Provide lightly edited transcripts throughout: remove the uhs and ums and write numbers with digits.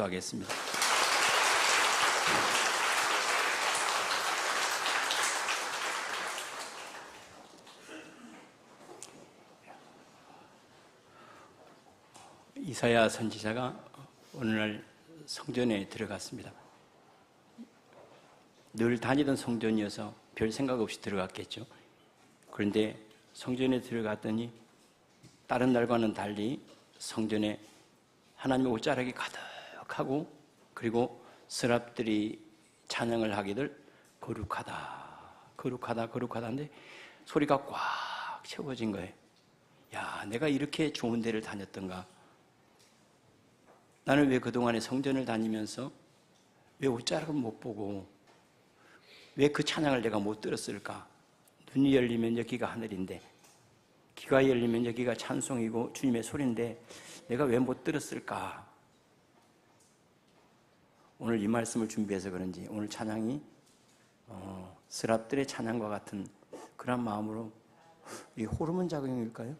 하겠습니다. 이사야 선지자가 오늘날 성전에 들어갔습니다. 늘 다니던 성전이어서 별 생각 없이 들어갔겠죠. 그런데 성전에 들어갔더니 다른 날과는 달리 성전에 하나님의 옷자락이 가득하고, 그리고 서랍들이 찬양을 하기를 거룩하다, 거룩하다, 거룩하다인데 소리가 꽉 채워진 거예요. 야, 내가 이렇게 좋은 데를 다녔던가? 나는 왜 그동안에 성전을 다니면서 왜 옷자락을 못 보고 왜 그 찬양을 내가 못 들었을까? 눈이 열리면 여기가 하늘인데, 귀가 열리면 여기가 찬송이고 주님의 소리인데 내가 왜 못 들었을까? 오늘 이 말씀을 준비해서 그런지 오늘 찬양이 스랍들의 찬양과 같은 그런 마음으로, 이 호르몬 작용일까요?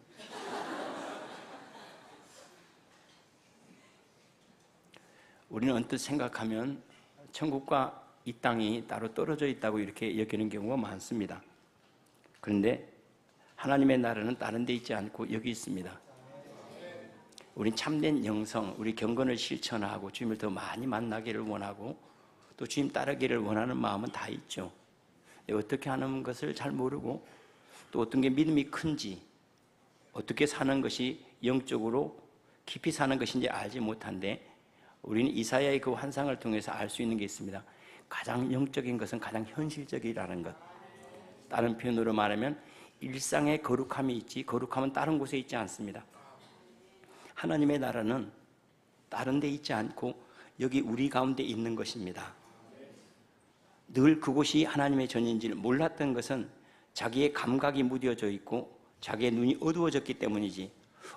우리는 언뜻 생각하면 천국과 이 땅이 따로 떨어져 있다고 이렇게 여기는 경우가 많습니다. 그런데 하나님의 나라는 다른 데 있지 않고 여기 있습니다. 우린 참된 영성, 우리 경건을 실천하고 주님을 더 많이 만나기를 원하고 또 주님 따르기를 원하는 마음은 다 있죠. 어떻게 하는 것을 잘 모르고 또 어떤 게 믿음이 큰지, 어떻게 사는 것이 영적으로 깊이 사는 것인지 알지 못한데, 우리는 이사야의 그 환상을 통해서 알 수 있는 게 있습니다. 가장 영적인 것은 가장 현실적이라는 것. 다른 표현으로 말하면 일상에 거룩함이 있지, 거룩함은 다른 곳에 있지 않습니다. 하나님의 나라는 다른 데 있지 않고 여기 우리 가운데 있는 것입니다. 늘 그곳이 하나님의 전인지를 몰랐던 것은 자기의 감각이 무뎌져 있고 자기의 눈이 어두워졌기 때문이지,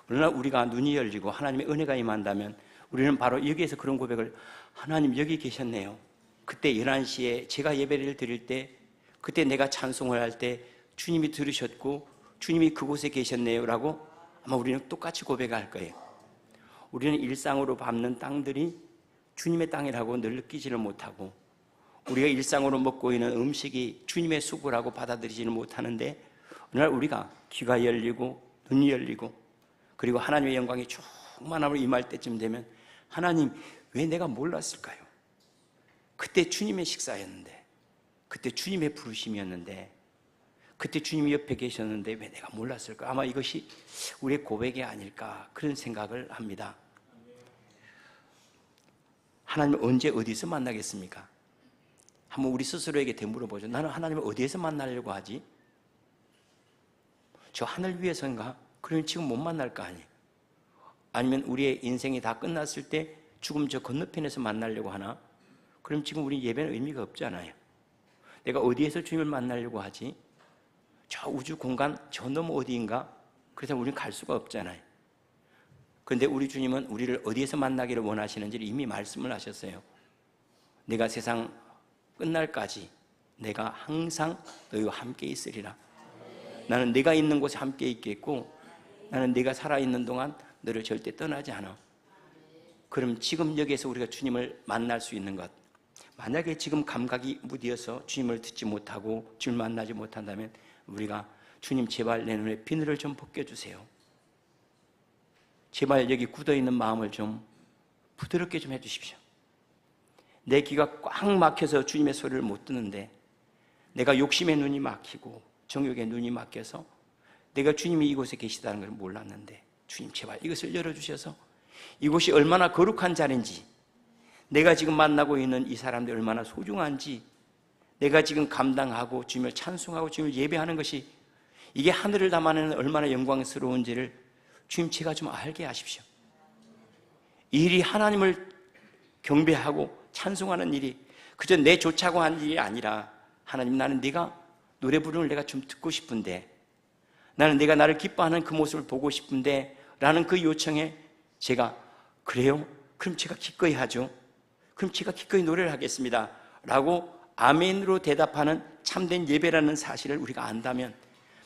어느 날 우리가 눈이 열리고 하나님의 은혜가 임한다면 우리는 바로 여기에서 그런 고백을, 하나님 여기 계셨네요. 그때 11시에 제가 예배를 드릴 때, 그때 내가 찬송을 할 때 주님이 들으셨고 주님이 그곳에 계셨네요 라고 아마 우리는 똑같이 고백할 거예요. 우리는 일상으로 밟는 땅들이 주님의 땅이라고 늘 느끼지를 못하고, 우리가 일상으로 먹고 있는 음식이 주님의 수고라고 받아들이지는 못하는데, 어느 날 우리가 귀가 열리고 눈이 열리고 그리고 하나님의 영광이 충만함으로 임할 때쯤 되면, 하나님 왜 내가 몰랐을까요? 그때 주님의 식사였는데, 그때 주님의 부르심이었는데, 그때 주님이 옆에 계셨는데 왜 내가 몰랐을까? 아마 이것이 우리의 고백이 아닐까, 그런 생각을 합니다. 하나님을 언제 어디서 만나겠습니까? 한번 우리 스스로에게 되물어보죠. 나는 하나님을 어디에서 만나려고 하지? 저 하늘 위에서인가? 그러면 지금 못 만날 거 아니에요. 아니면 우리의 인생이 다 끝났을 때 죽음 저 건너편에서 만나려고 하나? 그럼 지금 우리 예배는 의미가 없잖아요. 내가 어디에서 주님을 만나려고 하지? 저 우주 공간 저 너머 어디인가? 그래서 우리는 갈 수가 없잖아요. 그런데 우리 주님은 우리를 어디에서 만나기를 원하시는지를 이미 말씀을 하셨어요. 내가 세상 끝날까지 내가 항상 너희와 함께 있으리라. 나는 내가 있는 곳에 함께 있겠고, 나는 네가 살아있는 동안 너를 절대 떠나지 않아. 그럼 지금 여기에서 우리가 주님을 만날 수 있는 것, 만약에 지금 감각이 무디어서 주님을 듣지 못하고 주님을 만나지 못한다면 우리가, 주님 제발 내 눈에 비늘을 좀 벗겨주세요. 제발 여기 굳어있는 마음을 좀 부드럽게 좀 해주십시오. 내 귀가 꽉 막혀서 주님의 소리를 못 듣는데, 내가 욕심의 눈이 막히고 정욕의 눈이 막혀서 내가 주님이 이곳에 계시다는 걸 몰랐는데, 주님 제발 이것을 열어주셔서 이곳이 얼마나 거룩한 자리인지, 내가 지금 만나고 있는 이 사람들이 얼마나 소중한지, 내가 지금 감당하고 주님을 찬송하고 주님을 예배하는 것이 이게 하늘을 담아내는 얼마나 영광스러운지를 주님 제가 좀 알게 하십시오. 이 일이 하나님을 경배하고 찬송하는 일이 그저 내 좋자고 한 일이 아니라, 하나님 나는 네가 노래 부르는 걸 내가 좀 듣고 싶은데, 나는 네가 나를 기뻐하는 그 모습을 보고 싶은데 라는 그 요청에 제가, 그래요? 그럼 제가 기꺼이 하죠. 그럼 제가 기꺼이 노래를 하겠습니다 라고 아멘으로 대답하는 참된 예배라는 사실을 우리가 안다면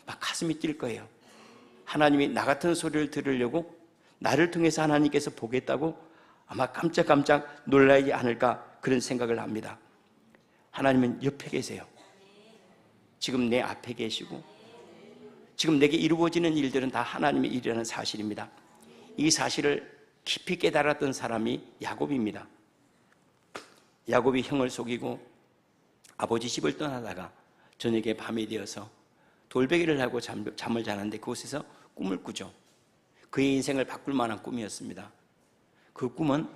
막 가슴이 뛸 거예요. 하나님이 나 같은 소리를 들으려고 나를 통해서 하나님께서 보겠다고 아마 깜짝깜짝 놀라지 않을까 그런 생각을 합니다. 하나님은 옆에 계세요. 지금 내 앞에 계시고 지금 내게 이루어지는 일들은 다 하나님의 일이라는 사실입니다. 이 사실을 깊이 깨달았던 사람이 야곱입니다. 야곱이 형을 속이고 아버지 집을 떠나다가 저녁에 밤이 되어서 돌베개를 하고 잠을 자는데 그곳에서 꿈을 꾸죠. 그의 인생을 바꿀 만한 꿈이었습니다. 그 꿈은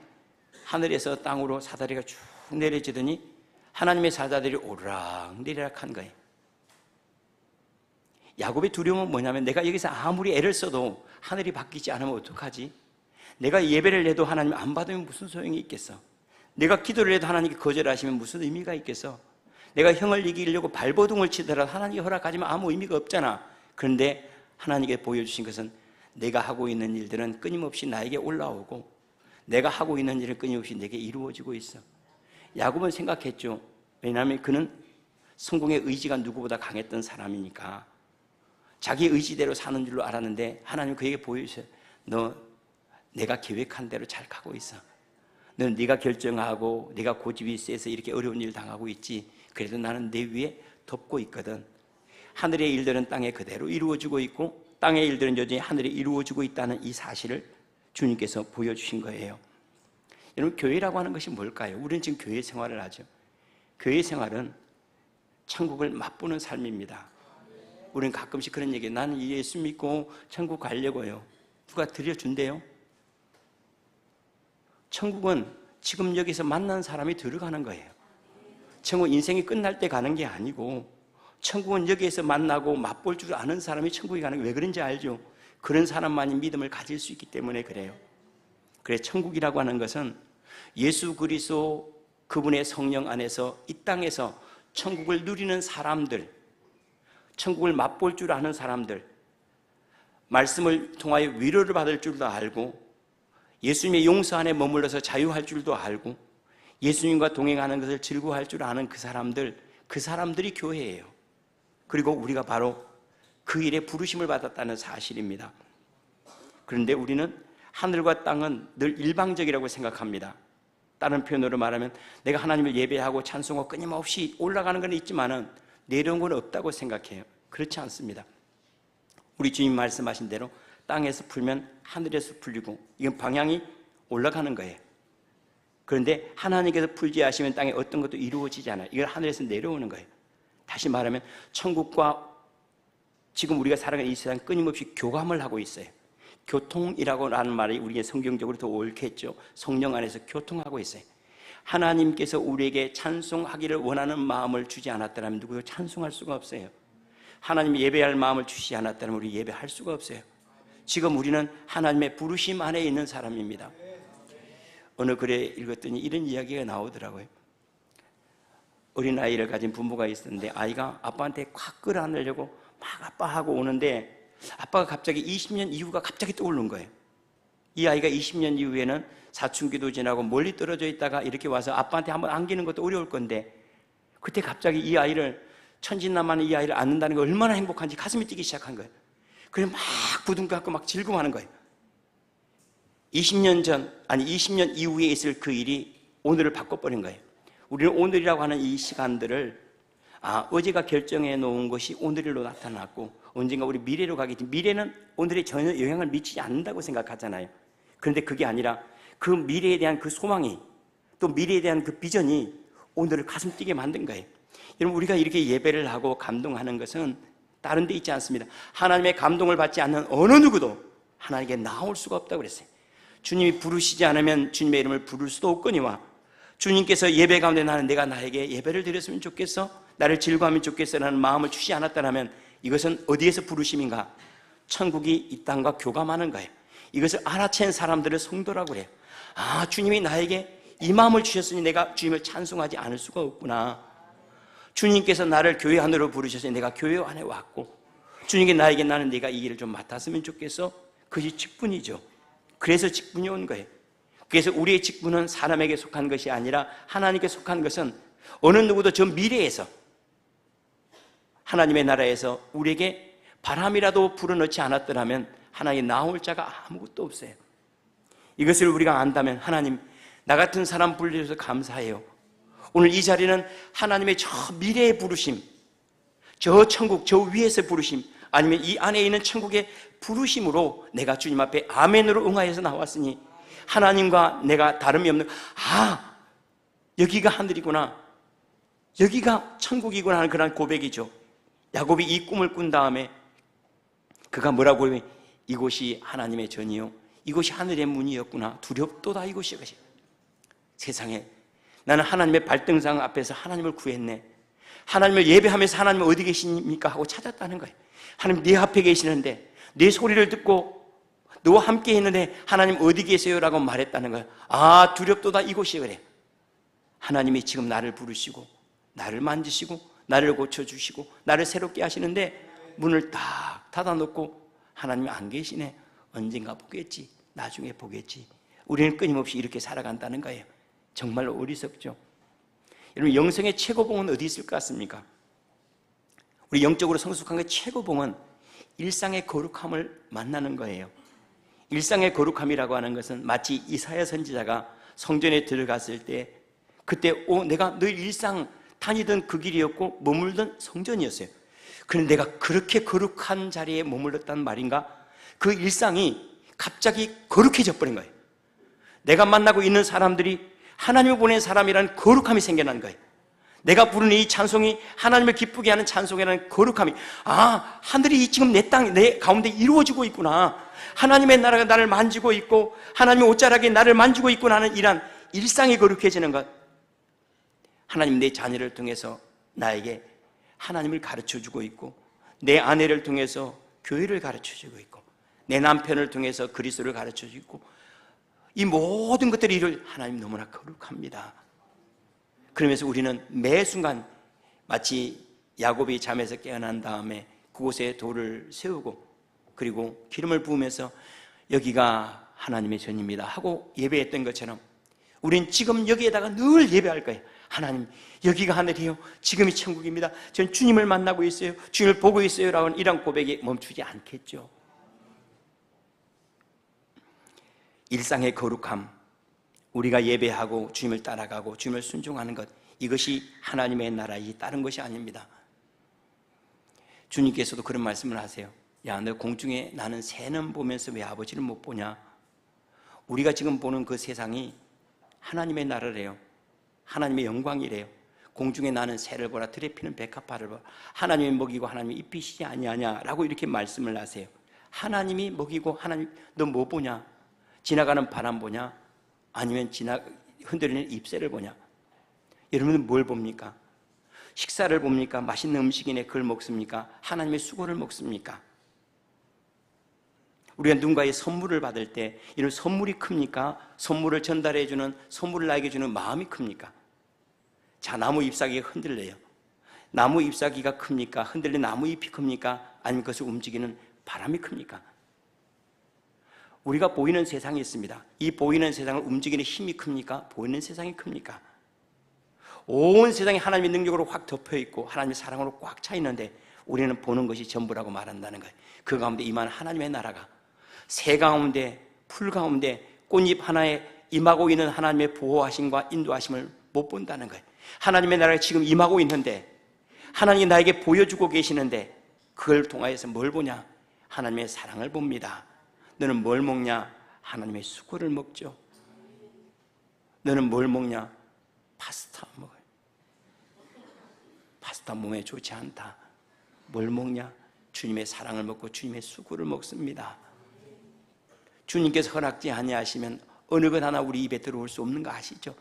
하늘에서 땅으로 사다리가 쭉 내려지더니 하나님의 사자들이 오르락내리락 한 거예요. 야곱의 두려움은 뭐냐면 내가 여기서 아무리 애를 써도 하늘이 바뀌지 않으면 어떡하지? 내가 예배를 해도 하나님 안 받으면 무슨 소용이 있겠어? 내가 기도를 해도 하나님께 거절하시면 무슨 의미가 있겠어? 내가 형을 이기려고 발버둥을 치더라도 하나님이 허락하지만 아무 의미가 없잖아. 그런데 하나님께 보여주신 것은 내가 하고 있는 일들은 끊임없이 나에게 올라오고 내가 하고 있는 일은 끊임없이 내게 이루어지고 있어. 야곱은 생각했죠. 왜냐하면 그는 성공의 의지가 누구보다 강했던 사람이니까 자기 의지대로 사는 줄로 알았는데 하나님 그에게 보여주세요. 너 내가 계획한 대로 잘 가고 있어. 넌 네가 결정하고 네가 고집이 세서 이렇게 어려운 일 당하고 있지. 그래도 나는 내 위에 덮고 있거든. 하늘의 일들은 땅에 그대로 이루어지고 있고 땅의 일들은 여전히 하늘에 이루어지고 있다는 이 사실을 주님께서 보여주신 거예요. 여러분, 교회라고 하는 것이 뭘까요? 우리는 지금 교회 생활을 하죠. 교회 생활은 천국을 맛보는 삶입니다. 우리는 가끔씩 그런 얘기해요. 나는 예수 믿고 천국 가려고요. 누가 들여준대요? 천국은 지금 여기서 만난 사람이 들어가는 거예요. 천국 인생이 끝날 때 가는 게 아니고 천국은 여기에서 만나고 맛볼 줄 아는 사람이 천국에 가는 게 왜 그런지 알죠? 그런 사람만이 믿음을 가질 수 있기 때문에 그래요. 그래서 천국이라고 하는 것은 예수 그리스도 그분의 성령 안에서 이 땅에서 천국을 누리는 사람들, 천국을 맛볼 줄 아는 사람들, 말씀을 통하여 위로를 받을 줄도 알고 예수님의 용서 안에 머물러서 자유할 줄도 알고 예수님과 동행하는 것을 즐거워할 줄 아는 그 사람들이 교회예요. 그리고 우리가 바로 그 일에 부르심을 받았다는 사실입니다. 그런데 우리는 하늘과 땅은 늘 일방적이라고 생각합니다. 다른 표현으로 말하면 내가 하나님을 예배하고 찬송하고 끊임없이 올라가는 건 있지만은 내려온 건 없다고 생각해요. 그렇지 않습니다. 우리 주님 말씀하신 대로 땅에서 풀면 하늘에서 풀리고 이건 방향이 올라가는 거예요. 그런데 하나님께서 풀지 하시면 땅에 어떤 것도 이루어지지 않아요. 이건 하늘에서 내려오는 거예요. 다시 말하면 천국과 지금 우리가 살아가는 이 세상 끊임없이 교감을 하고 있어요. 교통이라고 하는 말이 우리의 성경적으로 더 옳겠죠. 성령 안에서 교통하고 있어요. 하나님께서 우리에게 찬송하기를 원하는 마음을 주지 않았다면 누구도 찬송할 수가 없어요. 하나님이 예배할 마음을 주시지 않았다면 우리 예배할 수가 없어요. 지금 우리는 하나님의 부르심 안에 있는 사람입니다. 어느 글에 읽었더니 이런 이야기가 나오더라고요. 어린아이를 가진 부모가 있었는데 아이가 아빠한테 콱 끌어안으려고 막 아빠하고 오는데 아빠가 갑자기 20년 이후가 갑자기 떠오른 거예요. 이 아이가 20년 이후에는 사춘기도 지나고 멀리 떨어져 있다가 이렇게 와서 아빠한테 한번 안기는 것도 어려울 건데 그때 갑자기 이 아이를 천진난만한 이 아이를 안는다는 게 얼마나 행복한지 가슴이 뛰기 시작한 거예요. 그래서 막 부둥 갖고 막 즐거워하는 거예요. 20년 이후에 있을 그 일이 오늘을 바꿔버린 거예요. 우리는 오늘이라고 하는 이 시간들을 어제가 결정해 놓은 것이 오늘로 나타났고 언젠가 우리 미래로 가겠지. 미래는 오늘에 전혀 영향을 미치지 않는다고 생각하잖아요. 그런데 그게 아니라 그 미래에 대한 그 소망이 또 미래에 대한 그 비전이 오늘을 가슴 뛰게 만든 거예요. 여러분, 우리가 이렇게 예배를 하고 감동하는 것은 다른 데 있지 않습니다. 하나님의 감동을 받지 않는 어느 누구도 하나님께 나올 수가 없다고 그랬어요. 주님이 부르시지 않으면 주님의 이름을 부를 수도 없거니와 주님께서 예배 가운데 내가 나에게 예배를 드렸으면 좋겠어, 나를 즐거워하면 좋겠어 라는 마음을 주시 않았다면 이것은 어디에서 부르심인가? 천국이 이 땅과 교감하는 거예요. 이것을 알아챈 사람들을 성도라고 그래요. 주님이 나에게 이 마음을 주셨으니 내가 주님을 찬송하지 않을 수가 없구나. 주님께서 나를 교회 안으로 부르셔서 내가 교회 안에 왔고 주님께 나에게 나는 네가 이 일을 좀 맡았으면 좋겠어. 그것이 직분이죠. 그래서 직분이 온 거예요. 그래서 우리의 직분은 사람에게 속한 것이 아니라 하나님께 속한 것은 어느 누구도 저 미래에서 하나님의 나라에서 우리에게 바람이라도 불어넣지 않았더라면 하나님께 나올 자가 아무것도 없어요. 이것을 우리가 안다면 하나님, 나 같은 사람 불러주셔서 감사해요. 오늘 이 자리는 하나님의 저 미래의 부르심, 저 천국, 저 위에서 부르심, 아니면 이 안에 있는 천국의 부르심으로 내가 주님 앞에 아멘으로 응하여서 나왔으니 하나님과 내가 다름이 없는, 여기가 하늘이구나, 여기가 천국이구나 하는 그런 고백이죠. 야곱이 이 꿈을 꾼 다음에 그가 뭐라고 하면, 이곳이 하나님의 전이요, 이곳이 하늘의 문이었구나, 두렵도다 이곳이. 세상에 나는 하나님의 발등상 앞에서 하나님을 구했네, 하나님을 예배하면서 하나님 어디 계십니까 하고 찾았다는 거예요. 하나님 네 앞에 계시는데, 네 소리를 듣고 너와 함께 있는데 하나님 어디 계세요? 라고 말했다는 거예요. 두렵도다 이곳이. 그래, 하나님이 지금 나를 부르시고 나를 만지시고 나를 고쳐주시고 나를 새롭게 하시는데 문을 딱 닫아놓고 하나님이 안 계시네, 언젠가 보겠지, 나중에 보겠지. 우리는 끊임없이 이렇게 살아간다는 거예요. 정말로 어리석죠. 여러분, 영성의 최고봉은 어디 있을 것 같습니까? 우리 영적으로 성숙한 게 최고봉은 일상의 거룩함을 만나는 거예요. 일상의 거룩함이라고 하는 것은 마치 이사야 선지자가 성전에 들어갔을 때, 그때 내가 늘 일상 다니던 그 길이었고 머물던 성전이었어요. 그런데 내가 그렇게 거룩한 자리에 머물렀단 말인가? 그 일상이 갑자기 거룩해져 버린 거예요. 내가 만나고 있는 사람들이 하나님을 보낸 사람이라는 거룩함이 생겨난 거예요. 내가 부르는 이 찬송이 하나님을 기쁘게 하는 찬송이라는 거룩함이, 하늘이 지금 내 땅, 내 가운데 이루어지고 있구나, 하나님의 나라가 나를 만지고 있고 하나님의 옷자락이 나를 만지고 있구나 하는 이런 일상이 거룩해지는 것. 하나님 내 자녀를 통해서 나에게 하나님을 가르쳐주고 있고, 내 아내를 통해서 교회를 가르쳐주고 있고, 내 남편을 통해서 그리스도를 가르쳐주고 있고, 이 모든 것들이 하나님 너무나 거룩합니다. 그러면서 우리는 매 순간 마치 야곱이 잠에서 깨어난 다음에 그곳에 돌을 세우고 그리고 기름을 부으면서 여기가 하나님의 전입니다 하고 예배했던 것처럼 우린 지금 여기에다가 늘 예배할 거예요. 하나님, 여기가 하늘이요, 지금이 천국입니다, 전 주님을 만나고 있어요, 주님을 보고 있어요 라는 이런 고백이 멈추지 않겠죠. 일상의 거룩함, 우리가 예배하고 주님을 따라가고 주님을 순종하는 것, 이것이 하나님의 나라이지 다른 것이 아닙니다. 주님께서도 그런 말씀을 하세요. 야, 너 공중에 나는 새는 보면서 왜 아버지를 못 보냐? 우리가 지금 보는 그 세상이 하나님의 나라래요. 하나님의 영광이래요. 공중에 나는 새를 보라, 들에 피는 백합화를 보라, 하나님이 먹이고 하나님이 입히시지 아니하냐라고 이렇게 말씀을 하세요. 하나님이 먹이고, 하나님, 너 뭐 보냐? 지나가는 바람 보냐? 아니면 흔들리는 잎새를 보냐? 여러분은 뭘 봅니까? 식사를 봅니까? 맛있는 음식이네 그걸 먹습니까? 하나님의 수고를 먹습니까? 우리가 누군가의 선물을 받을 때 이런 선물이 큽니까? 선물을 전달해 주는, 선물을 나에게 주는 마음이 큽니까? 자, 나무 잎사귀가 흔들려요. 나무 잎사귀가 큽니까? 흔들리는 나무 잎이 큽니까? 아니면 그것을 움직이는 바람이 큽니까? 우리가 보이는 세상이 있습니다. 이 보이는 세상을 움직이는 힘이 큽니까? 보이는 세상이 큽니까? 온 세상이 하나님의 능력으로 확 덮여있고 하나님의 사랑으로 꽉 차 있는데 우리는 보는 것이 전부라고 말한다는 거예요. 그 가운데 임하는 하나님의 나라가, 새 가운데, 풀 가운데 꽃잎 하나에 임하고 있는 하나님의 보호하심과 인도하심을 못 본다는 거예요. 하나님의 나라가 지금 임하고 있는데, 하나님이 나에게 보여주고 계시는데 그걸 통하여서 뭘 보냐? 하나님의 사랑을 봅니다. 너는 뭘 먹냐? 하나님의 수고를 먹죠. 너는 뭘 먹냐? 파스타 먹어요. 파스타 몸에 좋지 않다. 뭘 먹냐? 주님의 사랑을 먹고 주님의 수고를 먹습니다. 주님께서 허락지 아니하시면 어느 것 하나 우리 입에 들어올 수 없는 거 아시죠?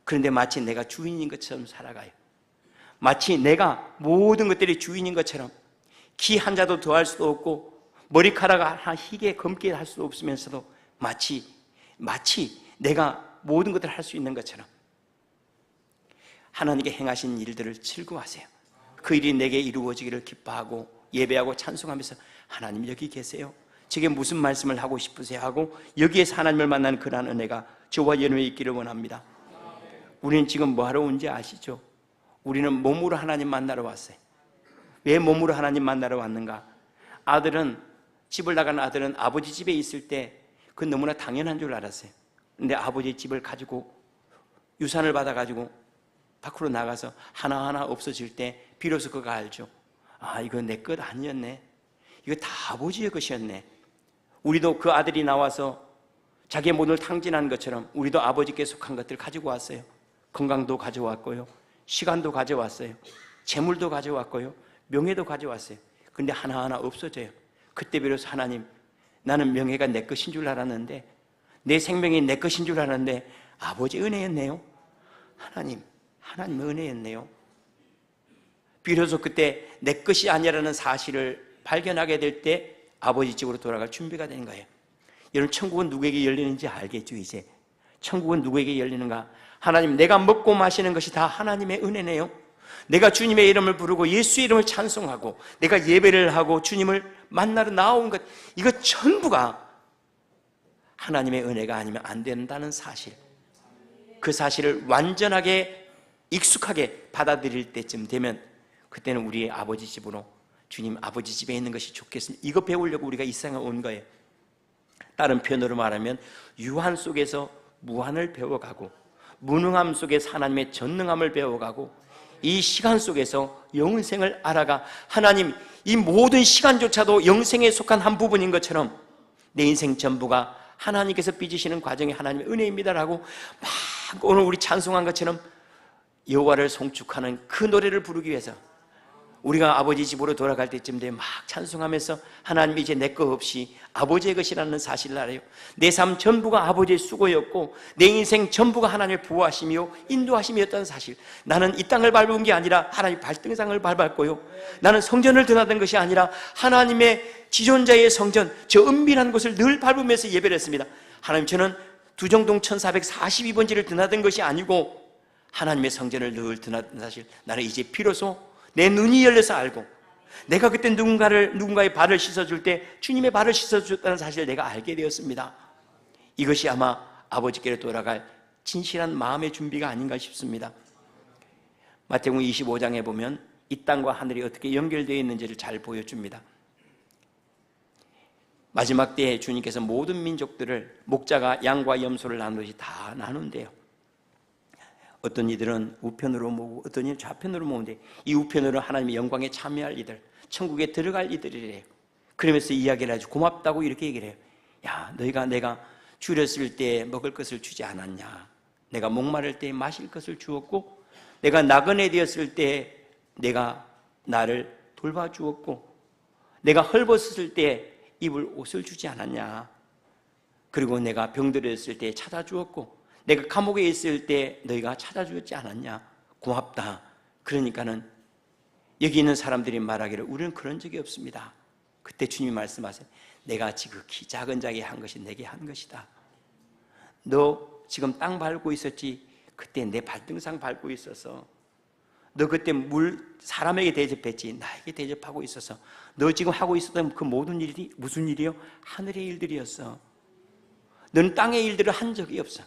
그런데 마치 내가 주인인 것처럼 살아가요. 마치 내가 모든 것들이 주인인 것처럼 키 한 자도 더할 수도 없고 머리카락 하나 희게 검게 할 수 없으면서도 마치 내가 모든 것들을 할 수 있는 것처럼 하나님께 행하신 일들을 즐거워하세요. 그 일이 내게 이루어지기를 기뻐하고 예배하고 찬송하면서 하나님 여기 계세요, 제게 무슨 말씀을 하고 싶으세요 하고 여기에서 하나님을 만나는 그러한 은혜가 저와 여러분에 있기를 원합니다. 우리는 지금 뭐하러 온지 아시죠? 우리는 몸으로 하나님 만나러 왔어요. 왜 몸으로 하나님 만나러 왔는가? 집을 나가는 아들은 아버지 집에 있을 때 그건 너무나 당연한 줄 알았어요. 근데 아버지 집을 가지고 유산을 받아가지고 밖으로 나가서 하나하나 없어질 때 비로소 그가 알죠. 아, 이거 내 것 아니었네. 이거 다 아버지의 것이었네. 우리도 그 아들이 나와서 자기의 모든 탕진한 것처럼 우리도 아버지께 속한 것들을 가지고 왔어요. 건강도 가져왔고요, 시간도 가져왔어요, 재물도 가져왔고요, 명예도 가져왔어요. 근데 하나하나 없어져요. 그때 비로소 하나님, 나는 명예가 내 것인 줄 알았는데, 내 생명이 내 것인 줄 알았는데 아버지 은혜였네요. 하나님의 은혜였네요. 비로소 그때 내 것이 아니라는 사실을 발견하게 될 때 아버지 집으로 돌아갈 준비가 된 거예요. 여러분, 천국은 누구에게 열리는지 알겠죠? 이제 천국은 누구에게 열리는가? 하나님, 내가 먹고 마시는 것이 다 하나님의 은혜네요. 내가 주님의 이름을 부르고 예수의 이름을 찬송하고 내가 예배를 하고 주님을 만나러 나온 것, 이거 전부가 하나님의 은혜가 아니면 안 된다는 사실, 그 사실을 완전하게 익숙하게 받아들일 때쯤 되면 그때는 우리의 아버지 집으로, 주님 아버지 집에 있는 것이 좋겠습니다. 이거 배우려고 우리가 이 세상에 온 거예요. 다른 표현으로 말하면 유한 속에서 무한을 배워가고 무능함 속에서 하나님의 전능함을 배워가고 이 시간 속에서 영생을 알아가, 하나님, 이 모든 시간조차도 영생에 속한 한 부분인 것처럼 내 인생 전부가 하나님께서 빚으시는 과정이 하나님의 은혜입니다라고 막 오늘 우리 찬송한 것처럼 여호와를 송축하는 그 노래를 부르기 위해서 우리가 아버지 집으로 돌아갈 때쯤 되면 막 찬송하면서 하나님, 이제 내 것 없이 아버지의 것이라는 사실을 알아요. 내 삶 전부가 아버지의 수고였고 내 인생 전부가 하나님의 보호하심이요 인도하심이었다는 사실, 나는 이 땅을 밟은 게 아니라 하나님 발등상을 밟았고요, 나는 성전을 드나든 것이 아니라 하나님의 지존자의 성전, 저 은밀한 곳을 늘 밟으면서 예배를 했습니다. 하나님, 저는 두정동 1442번지를 드나든 것이 아니고 하나님의 성전을 늘 드나든 사실, 나는 이제 비로소 내 눈이 열려서 알고, 내가 그때 누군가의 발을 씻어줄 때 주님의 발을 씻어줬다는 사실을 내가 알게 되었습니다. 이것이 아마 아버지께로 돌아갈 진실한 마음의 준비가 아닌가 싶습니다. 마태복음 25장에 보면 이 땅과 하늘이 어떻게 연결되어 있는지를 잘 보여줍니다. 마지막 때에 주님께서 모든 민족들을, 목자가 양과 염소를 나누듯이 다 나눈대요. 어떤 이들은 우편으로 모으고 어떤 이는 좌편으로 모으는데, 이 우편으로 하나님의 영광에 참여할 이들, 천국에 들어갈 이들이래요. 그러면서 이야기를 아주 고맙다고 이렇게 얘기를 해요. 야, 너희가 내가 줄였을 때 먹을 것을 주지 않았냐? 내가 목마를 때 마실 것을 주었고, 내가 나그네 되었을 때 내가 나를 돌봐주었고, 내가 헐벗었을 때 입을 옷을 주지 않았냐? 그리고 내가 병들었을 때 찾아주었고, 내가 감옥에 있을 때 너희가 찾아주었지 않았냐? 고맙다. 그러니까는 여기 있는 사람들이 말하기를 우리는 그런 적이 없습니다. 그때 주님이 말씀하세요. 내가 지극히 작은 자에게 한 것이 내게 한 것이다. 너 지금 땅 밟고 있었지? 그때 내 발등상 밟고 있었어. 너 그때 사람에게 대접했지? 나에게 대접하고 있었어. 너 지금 하고 있었던 그 모든 일이 무슨 일이요? 하늘의 일들이었어. 너는 땅의 일들을 한 적이 없어.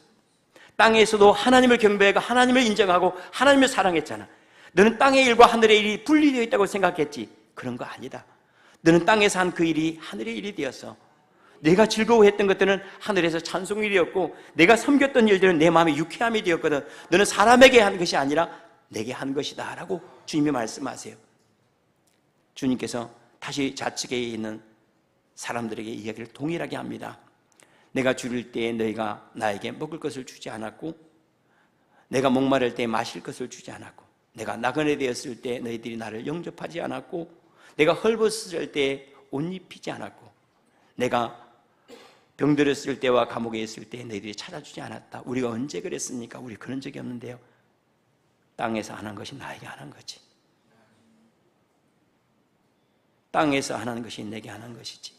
땅에서도 하나님을 경배하고 하나님을 인정하고 하나님을 사랑했잖아. 너는 땅의 일과 하늘의 일이 분리되어 있다고 생각했지? 그런 거 아니다. 너는 땅에서 한 그 일이 하늘의 일이 되었어. 내가 즐거워했던 것들은 하늘에서 찬송일이었고, 내가 섬겼던 일들은 내 마음의 유쾌함이 되었거든. 너는 사람에게 한 것이 아니라 내게 한 것이다 라고 주님이 말씀하세요. 주님께서 다시 좌측에 있는 사람들에게 이야기를 동일하게 합니다. 내가 줄일 때에 너희가 나에게 먹을 것을 주지 않았고, 내가 목마를 때 마실 것을 주지 않았고, 내가 나그네 되었을 때 너희들이 나를 영접하지 않았고, 내가 헐벗었을 때 옷 입히지 않았고, 내가 병들었을 때와 감옥에 있을 때 너희들이 찾아주지 않았다. 우리가 언제 그랬습니까? 우리 그런 적이 없는데요. 땅에서 안 한 것이 나에게 안 한 거지. 땅에서 안 한 것이 내게 안 한 것이지.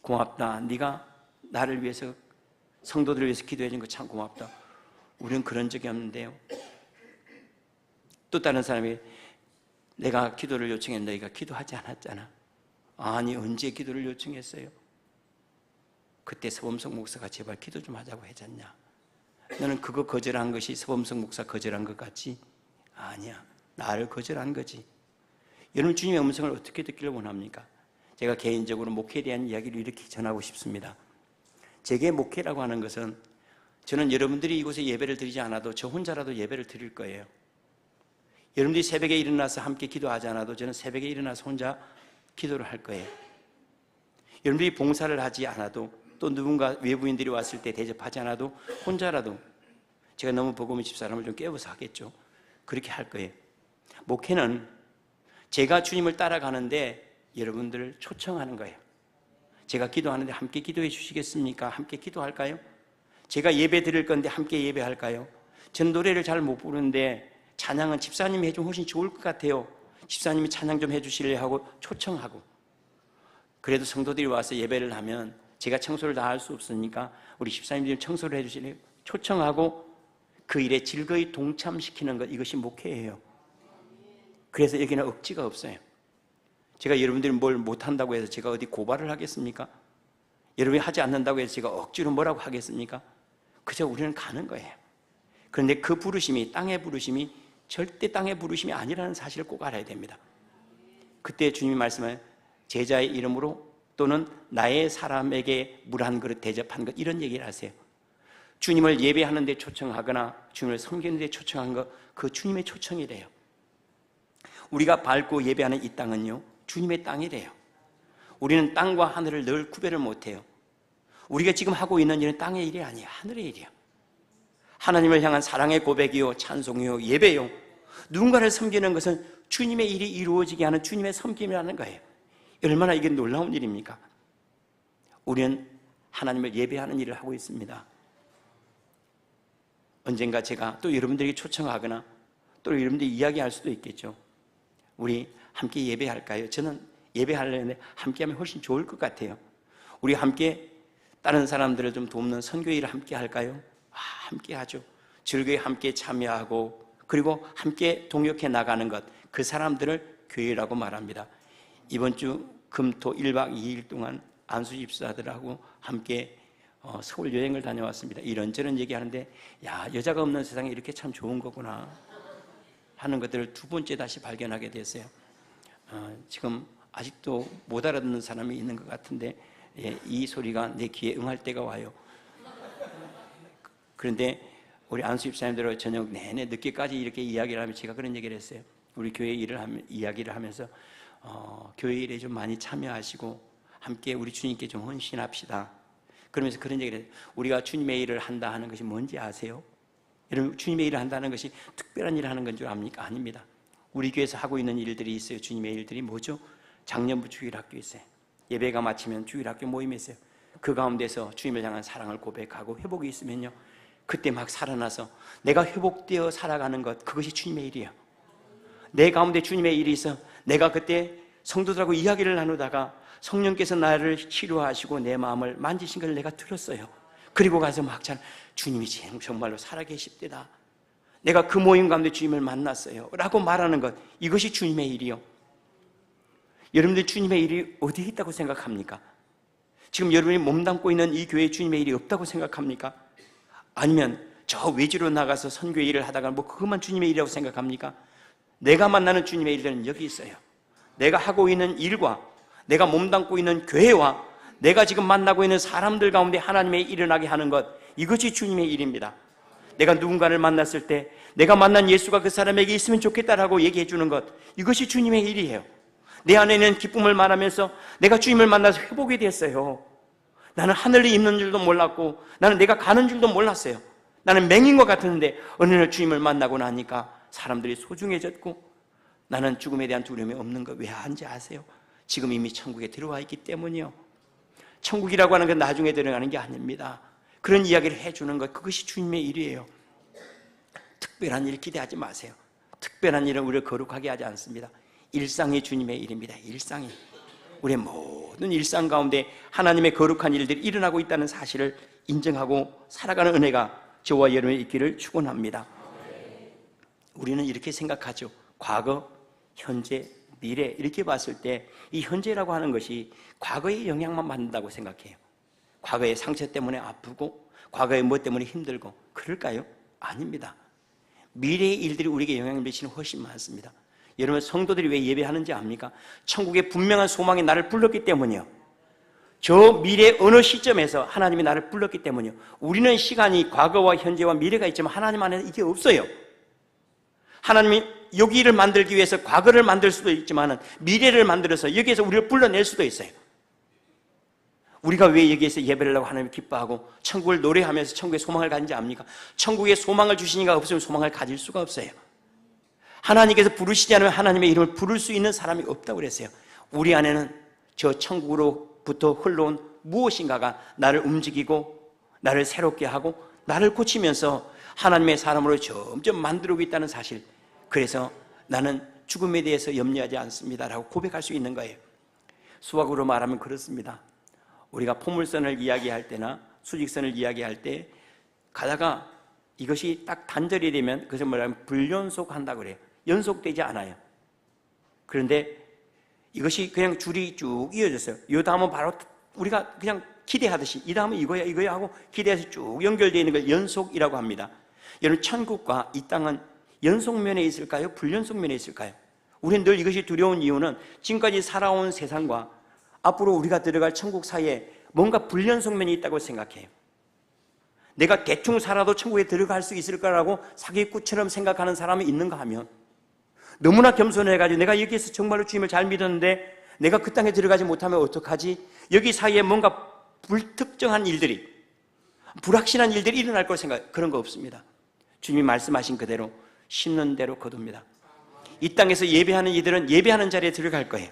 고맙다. 네가 나를 위해서, 성도들을 위해서 기도해 준 거 참 고맙다. 우리는 그런 적이 없는데요. 또 다른 사람이 내가 기도를 요청했는데 너희가 기도하지 않았잖아. 아니, 언제 기도를 요청했어요? 그때 서범석 목사가 제발 기도 좀 하자고 해줬냐? 너는 그거 거절한 것이 서범석 목사 거절한 것 같지? 아니야, 나를 거절한 거지. 여러분, 주님의 음성을 어떻게 듣기를 원합니까? 제가 개인적으로 목회에 대한 이야기를 이렇게 전하고 싶습니다. 제게 목회라고 하는 것은 저는 여러분들이 이곳에 예배를 드리지 않아도 저 혼자라도 예배를 드릴 거예요. 여러분들이 새벽에 일어나서 함께 기도하지 않아도 저는 새벽에 일어나서 혼자 기도를 할 거예요. 여러분들이 봉사를 하지 않아도 또 누군가 외부인들이 왔을 때 대접하지 않아도 혼자라도 제가 너무 버거운 집사람을 좀 깨워서 하겠죠. 그렇게 할 거예요. 목회는 제가 주님을 따라가는데 여러분들을 초청하는 거예요. 제가 기도하는데 함께 기도해 주시겠습니까? 함께 기도할까요? 제가 예배 드릴 건데 함께 예배할까요? 전 노래를 잘 못 부르는데 찬양은 집사님이 해주면 훨씬 좋을 것 같아요. 집사님이 찬양 좀 해주실래 하고 초청하고, 그래도 성도들이 와서 예배를 하면 제가 청소를 다 할 수 없으니까 우리 집사님들이 청소를 해주실래요? 초청하고 그 일에 즐거이 동참시키는 것, 이것이 목회예요. 그래서 여기는 억지가 없어요. 제가 여러분들이 뭘 못한다고 해서 제가 어디 고발을 하겠습니까? 여러분이 하지 않는다고 해서 제가 억지로 뭐라고 하겠습니까? 그저 우리는 가는 거예요. 그런데 그 부르심이, 땅의 부르심이 절대 땅의 부르심이 아니라는 사실을 꼭 알아야 됩니다. 그때 주님이 말씀하신 제자의 이름으로 또는 나의 사람에게 물 한 그릇 대접한 것, 이런 얘기를 하세요. 주님을 예배하는 데 초청하거나 주님을 섬기는 데 초청한 것, 그 주님의 초청이래요. 우리가 밟고 예배하는 이 땅은요, 주님의 땅이래요. 우리는 땅과 하늘을 늘 구별을 못해요. 우리가 지금 하고 있는 일은 땅의 일이 아니에요. 하늘의 일이에요. 하나님을 향한 사랑의 고백이요, 찬송이요, 예배요. 누군가를 섬기는 것은 주님의 일이 이루어지게 하는 주님의 섬김이라는 거예요. 얼마나 이게 놀라운 일입니까? 우리는 하나님을 예배하는 일을 하고 있습니다. 언젠가 제가 또 여러분들에게 초청하거나 또 여러분들이 이야기할 수도 있겠죠. 우리 함께 예배할까요? 저는 예배하려는데 함께하면 훨씬 좋을 것 같아요. 우리 함께 다른 사람들을 좀 돕는 선교일을 함께 할까요? 함께 하죠. 즐거이 함께 참여하고 그리고 함께 동역해 나가는 것, 그 사람들을 교회라고 말합니다. 이번 주 금토 1박 2일 동안 안수 집사들하고 함께 서울 여행을 다녀왔습니다. 이런저런 얘기하는데, 야, 여자가 없는 세상이 이렇게 참 좋은 거구나 하는 것들을 두 번째 다시 발견하게 됐어요. 지금 아직도 못 알아듣는 사람이 있는 것 같은데, 이 소리가 내 귀에 응할 때가 와요. 그런데 우리 안수 집사님들은 저녁 내내 늦게까지 이렇게 이야기를 하면 제가 그런 얘기를 했어요. 우리 교회 이야기를 하면서 교회 일에 좀 많이 참여하시고 함께 우리 주님께 좀 헌신합시다. 그러면서 그런 얘기를 해요. 우리가 주님의 일을 한다 하는 것이 뭔지 아세요? 여러분, 주님의 일을 한다는 것이 특별한 일을 하는 건 줄 압니까? 아닙니다. 우리 교회에서 하고 있는 일들이 있어요. 주님의 일들이 뭐죠? 작년부 주일학교 있어요. 예배가 마치면 주일학교 모임이 있어요. 그 가운데서 주님을 향한 사랑을 고백하고 회복이 있으면요, 그때 막 살아나서 내가 회복되어 살아가는 것, 그것이 주님의 일이에요. 내 가운데 주님의 일이 있어 내가 그때 성도들하고 이야기를 나누다가 성령께서 나를 치료하시고 내 마음을 만지신 걸 내가 들었어요. 그리고 가서 막 주님이 정말로 살아계십니다. 내가 그 모임 가운데 주님을 만났어요 라고 말하는 것, 이것이 주님의 일이요. 여러분들 주님의 일이 어디에 있다고 생각합니까? 지금 여러분이 몸담고 있는 이 교회에 주님의 일이 없다고 생각합니까? 아니면 저 외지로 나가서 선교 일을 하다가 그것만 주님의 일이라고 생각합니까? 내가 만나는 주님의 일들은 여기 있어요. 내가 하고 있는 일과 내가 몸담고 있는 교회와 내가 지금 만나고 있는 사람들 가운데 하나님의 일어나게 하는 것, 이것이 주님의 일입니다. 내가 누군가를 만났을 때 내가 만난 예수가 그 사람에게 있으면 좋겠다라고 얘기해 주는 것, 이것이 주님의 일이에요. 내 안에 있는 기쁨을 말하면서 내가 주님을 만나서 회복이 됐어요. 나는 하늘을 입는 줄도 몰랐고 나는 내가 가는 줄도 몰랐어요. 나는 맹인 것 같았는데 어느 날 주님을 만나고 나니까 사람들이 소중해졌고 나는 죽음에 대한 두려움이 없는 거 왜 한지 아세요? 지금 이미 천국에 들어와 있기 때문이요. 천국이라고 하는 건 나중에 들어가는 게 아닙니다. 그런 이야기를 해주는 것, 그것이 주님의 일이에요. 특별한 일 기대하지 마세요. 특별한 일은 우리를 거룩하게 하지 않습니다. 일상이 주님의 일입니다. 일상이. 우리의 모든 일상 가운데 하나님의 거룩한 일들이 일어나고 있다는 사실을 인정하고 살아가는 은혜가 저와 여러분의 있기를 축원합니다. 우리는 이렇게 생각하죠. 과거, 현재, 미래 이렇게 봤을 때 이 현재라고 하는 것이 과거의 영향만 받는다고 생각해요. 과거의 상처 때문에 아프고 과거의 뭐 때문에 힘들고 그럴까요? 아닙니다. 미래의 일들이 우리에게 영향을 미치는 훨씬 많습니다. 여러분 성도들이 왜 예배하는지 압니까? 천국의 분명한 소망이 나를 불렀기 때문이요. 저 미래 어느 시점에서 하나님이 나를 불렀기 때문이요. 우리는 시간이 과거와 현재와 미래가 있지만 하나님 안에는 이게 없어요. 하나님이 여기를 만들기 위해서 과거를 만들 수도 있지만 미래를 만들어서 여기에서 우리를 불러낼 수도 있어요. 우리가 왜 여기에서 예배를 하고 하나님을 기뻐하고 천국을 노래하면서 천국의 소망을 가진지 압니까? 천국의 소망을 주신 이가 없으면 소망을 가질 수가 없어요. 하나님께서 부르시지 않으면 하나님의 이름을 부를 수 있는 사람이 없다고 그랬어요. 우리 안에는 저 천국으로부터 흘러온 무엇인가가 나를 움직이고 나를 새롭게 하고 나를 고치면서 하나님의 사람으로 점점 만들고 있다는 사실. 그래서 나는 죽음에 대해서 염려하지 않습니다라고 고백할 수 있는 거예요. 수학으로 말하면 그렇습니다. 우리가 포물선을 이야기할 때나 수직선을 이야기할 때 가다가 이것이 딱 단절이 되면 그것을 뭐냐면 불연속한다고 그래요. 연속되지 않아요. 그런데 이것이 그냥 줄이 쭉 이어졌어요. 이 다음은 바로 우리가 그냥 기대하듯이 이 다음은 이거야 하고 기대해서 쭉 연결되어 있는 걸 연속이라고 합니다. 여러분 천국과 이 땅은 연속면에 있을까요? 불연속면에 있을까요? 우리는 늘 이것이 두려운 이유는 지금까지 살아온 세상과 앞으로 우리가 들어갈 천국 사이에 뭔가 불연속면이 있다고 생각해요. 내가 대충 살아도 천국에 들어갈 수 있을 거라고 사기꾼처럼 생각하는 사람이 있는가 하면 너무나 겸손해가지고 내가 여기에서 정말로 주님을 잘 믿었는데 내가 그 땅에 들어가지 못하면 어떡하지? 여기 사이에 뭔가 불특정한 일들이 불확실한 일들이 일어날 걸 생각. 그런 거 없습니다. 주님이 말씀하신 그대로 심는 대로 거둡니다. 이 땅에서 예배하는 이들은 예배하는 자리에 들어갈 거예요.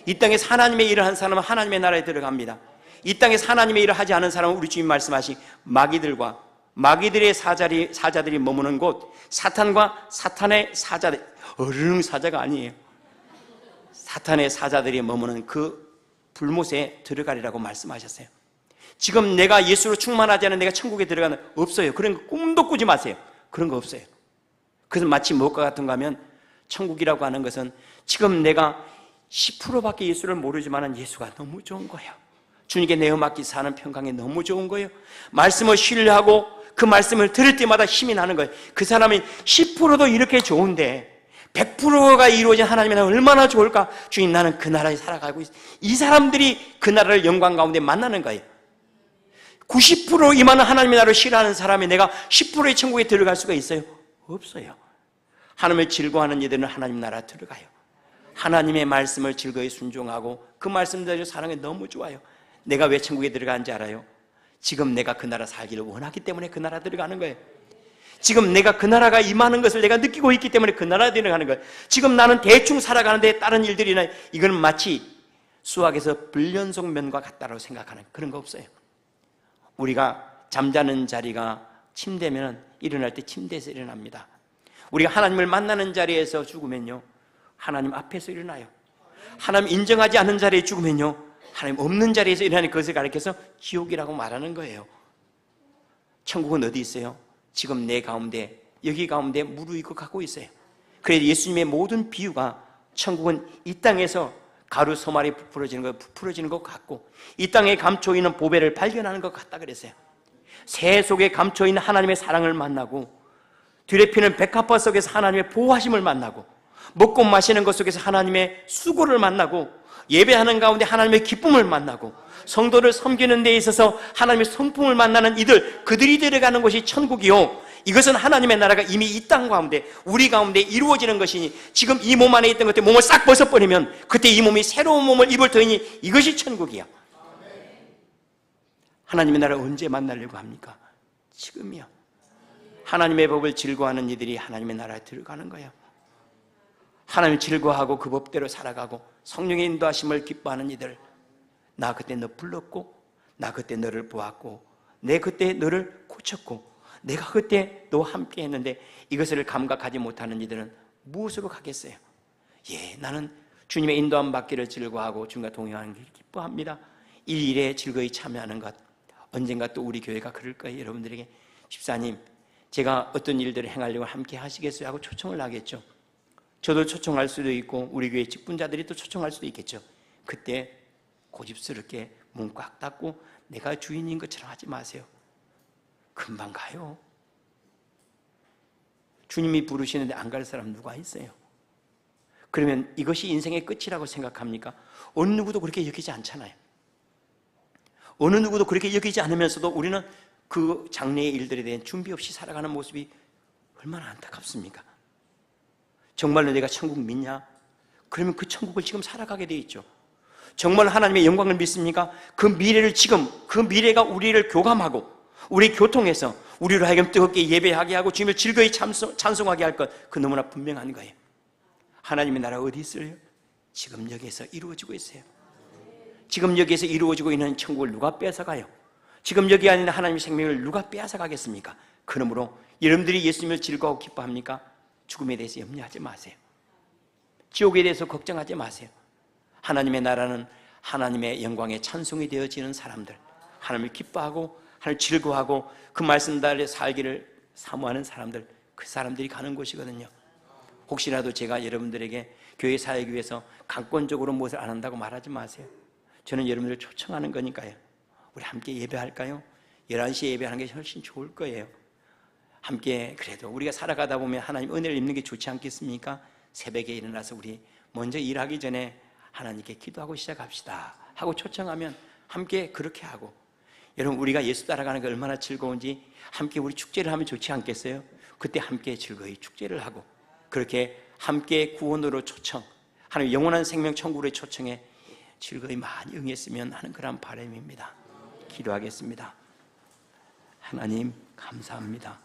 이 땅에서 하나님의 일을 한 사람은 하나님의 나라에 들어갑니다. 이 땅에서 하나님의 일을 하지 않은 사람은 우리 주님 말씀하신 마귀들과 마귀들의 사자들이 머무는 곳, 사탄과 사탄의 사자들, 어르릉 사자가 아니에요. 사탄의 사자들이 머무는 그 불못에 들어가리라고 말씀하셨어요. 지금 내가 예수로 충만하지 않은 내가 천국에 들어가는 없어요. 그런 거 꿈도 꾸지 마세요. 그런 거 없어요. 그래서 마치 무엇과 같은가 하면 천국이라고 하는 것은 지금 내가 10%밖에 예수를 모르지만 예수가 너무 좋은 거예요. 주님께 내어 맡기 사는 평강이 너무 좋은 거예요. 말씀을 신뢰하고 그 말씀을 들을 때마다 힘이 나는 거예요. 그 사람이 10%도 이렇게 좋은데 100%가 이루어진 하나님의 나라 얼마나 좋을까? 주님 나는 그 나라에 살아가고 있어요. 이 사람들이 그 나라를 영광 가운데 만나는 거예요. 90% 임하는 하나님의 나라를 싫어하는 사람이 내가 10%의 천국에 들어갈 수가 있어요? 없어요. 하나님을 즐거워하는 이들은 하나님 나라 들어가요. 하나님의 말씀을 즐거이 순종하고 그 말씀대로 사랑이 너무 좋아요. 내가 왜 천국에 들어가는지 알아요? 지금 내가 그 나라 살기를 원하기 때문에 그 나라 들어가는 거예요. 지금 내가 그 나라가 임하는 것을 내가 느끼고 있기 때문에 그 나라에 들어가는 거예요. 지금 나는 대충 살아가는데 다른 일들이나 이건 마치 수학에서 불연속면과 같다고 생각하는 그런 거 없어요. 우리가 잠자는 자리가 침대면 일어날 때 침대에서 일어납니다. 우리가 하나님을 만나는 자리에서 죽으면요 하나님 앞에서 일어나요. 하나님 인정하지 않는 자리에 죽으면요 하나님 없는 자리에서 일어나는 것을 가리켜서 지옥이라고 말하는 거예요. 천국은 어디 있어요? 지금 내 가운데 여기 가운데 무르익어 가고 있어요. 그래서 예수님의 모든 비유가 천국은 이 땅에서 가루 소말이 부풀어지는 것 같고 이 땅에 감춰 있는 보배를 발견하는 것 같다 그랬어요. 새 속에 감춰 있는 하나님의 사랑을 만나고 뒤덮이는 백합화 속에서 하나님의 보호하심을 만나고 먹고 마시는 것 속에서 하나님의 수고를 만나고 예배하는 가운데 하나님의 기쁨을 만나고 성도를 섬기는 데 있어서 하나님의 성품을 만나는 이들, 그들이 들어가는 곳이 천국이요 이것은 하나님의 나라가 이미 이 땅 가운데 우리 가운데 이루어지는 것이니 지금 이 몸 안에 있던 것들 몸을 싹 벗어버리면 그때 이 몸이 새로운 몸을 입을 터이니 이것이 천국이야. 하나님의 나라 언제 만나려고 합니까? 지금이요. 하나님의 법을 즐거워하는 이들이 하나님의 나라에 들어가는 거예요. 하나님을 즐거워하고 그 법대로 살아가고 성령의 인도하심을 기뻐하는 이들, 나 그때 너 불렀고 나 그때 너를 보았고 내 그때 너를 고쳤고 내가 그때 너와 함께 했는데 이것을 감각하지 못하는 이들은 무엇으로 가겠어요? 예, 나는 주님의 인도함 받기를 즐거워하고 주님과 동행하는 길 기뻐합니다. 이 일에 즐거이 참여하는 것, 언젠가 또 우리 교회가 그럴 거예요. 여러분들에게 집사님 제가 어떤 일들을 행하려고 함께 하시겠어요? 하고 초청을 하겠죠. 저도 초청할 수도 있고 우리 교회 직분자들이 또 초청할 수도 있겠죠. 그때 고집스럽게 문 꽉 닫고 내가 주인인 것처럼 하지 마세요. 금방 가요. 주님이 부르시는데 안 갈 사람 누가 있어요? 그러면 이것이 인생의 끝이라고 생각합니까? 어느 누구도 그렇게 여기지 않잖아요. 어느 누구도 그렇게 여기지 않으면서도 우리는 그 장래의 일들에 대한 준비 없이 살아가는 모습이 얼마나 안타깝습니까? 정말로 내가 천국 믿냐? 그러면 그 천국을 지금 살아가게 돼 있죠. 정말 하나님의 영광을 믿습니까? 그 미래를 지금, 그 미래가 우리를 교감하고 우리 교통해서 우리로 하여금 뜨겁게 예배하게 하고 주님을 즐거이 찬송하게 할 것, 그 너무나 분명한 거예요. 하나님의 나라 어디 있어요? 지금 여기에서 이루어지고 있어요. 지금 여기에서 이루어지고 있는 천국을 누가 뺏어가요? 지금 여기 안에 있는 하나님의 생명을 누가 빼앗아가겠습니까? 그러므로 여러분들이 예수님을 즐거워 기뻐합니까? 죽음에 대해서 염려하지 마세요. 지옥에 대해서 걱정하지 마세요. 하나님의 나라는 하나님의 영광에 찬송이 되어지는 사람들, 하나님을 기뻐하고 하나님을 즐거워하고 그 말씀대로 살기를 사모하는 사람들, 그 사람들이 가는 곳이거든요. 혹시라도 제가 여러분들에게 교회 사역을 위해서 강권적으로 무엇을 안 한다고 말하지 마세요. 저는 여러분들을 초청하는 거니까요. 우리 함께 예배할까요? 11시에 예배하는 게 훨씬 좋을 거예요. 함께 그래도 우리가 살아가다 보면 하나님 은혜를 입는 게 좋지 않겠습니까? 새벽에 일어나서 우리 먼저 일하기 전에 하나님께 기도하고 시작합시다 하고 초청하면 함께 그렇게 하고, 여러분 우리가 예수 따라가는 게 얼마나 즐거운지 함께 우리 축제를 하면 좋지 않겠어요? 그때 함께 즐거이 축제를 하고 그렇게 함께 구원으로 초청, 하나님 영원한 생명 천국의 초청에 즐거이 많이 응했으면 하는 그런 바람입니다. 기도하겠습니다. 하나님 감사합니다.